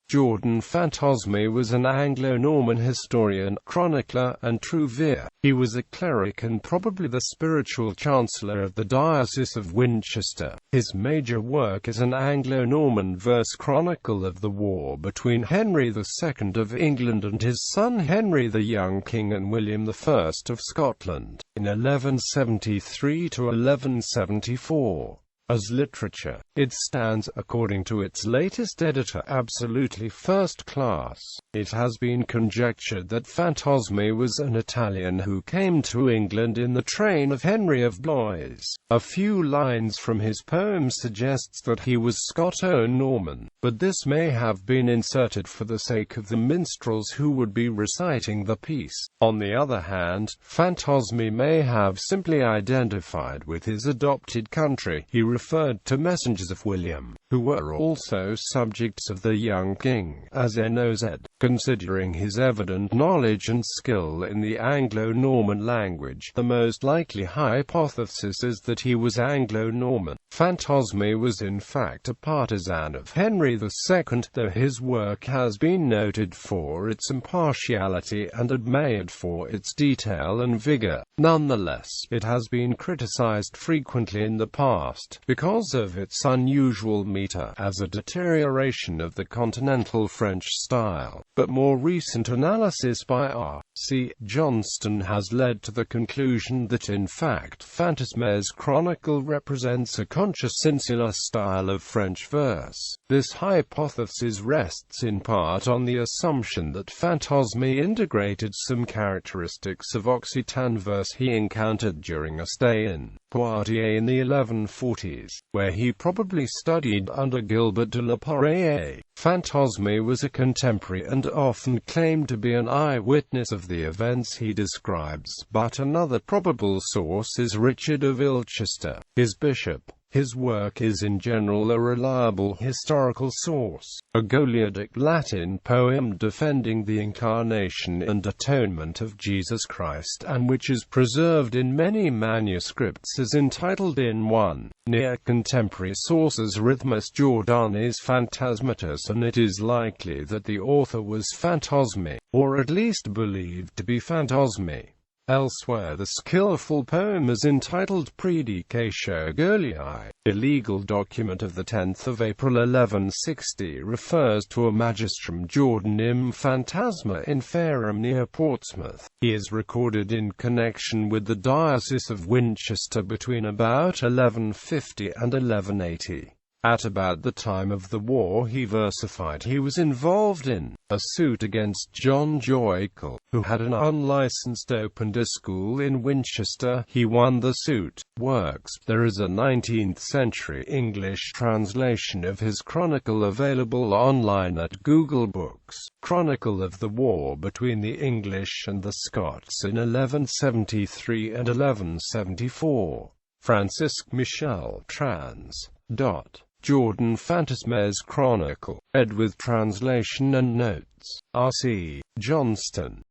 Jordan Fantosme was an Anglo-Norman historian, chronicler, and trouvère. He was a cleric and probably the spiritual chancellor of the Diocese of Winchester. His major work is an Anglo-Norman verse chronicle of the war between Henry II of England and his son Henry the Young King and William I of Scotland, in 1173 to 1174. As literature, it stands, according to its latest editor, absolutely first class. It has been conjectured that Fantosme was an Italian who came to England in the train of Henry of Blois. A few lines from his poem suggests that he was Scoto-Norman, but this may have been inserted for the sake of the minstrels who would be reciting the piece. On the other hand, Fantosme may have simply identified with his adopted country. He referred to messengers of William, who were also subjects of the young king, as N.O. said. Considering his evident knowledge and skill in the Anglo-Norman language, the most likely hypothesis is that he was Anglo-Norman. Fantosme was in fact a partisan of Henry II, though his work has been noted for its impartiality and admired for its detail and vigor. Nonetheless, it has been criticized frequently in the past, because of its unusual meter, as a deterioration of the continental French style. But more recent analysis by R.C. Johnston has led to the conclusion that in fact Fantosme's chronicle represents a conscious insular style of French verse. This hypothesis rests in part on the assumption that Fantosme integrated some characteristics of Occitan verse he encountered during a stay in Poitiers in the 1140s, where he probably studied under Gilbert de la Porree. Fantosme was a contemporary and often claimed to be an eyewitness of the events he describes, but another probable source is Richard of Ilchester, his bishop. His work is in general a reliable historical source. A Goliadic Latin poem defending the incarnation and atonement of Jesus Christ, and which is preserved in many manuscripts, is entitled in one near contemporary sources Rhythmus Jordanis Phantasmatus, and it is likely that the author was Fantosme, or at least believed to be Fantosme. Elsewhere, the skillful poem is entitled Predicatio Goliae. A legal document of 10 April 1160 refers to a magistrum Jordanim Phantasma in Fareham near Portsmouth. He is recorded in connection with the Diocese of Winchester between about 1150 and 1180. At about the time of the war he versified he was involved in a suit against John Joykel, who had an unlicensed opened a school in Winchester. He won the suit. Works. There is a 19th-century English translation of his chronicle available online at Google Books. Chronicle of the War between the English and the Scots in 1173 and 1174. Francisque Michel trans. Jordan Fantosme's Chronicle, ed with translation and notes. R.C. Johnston.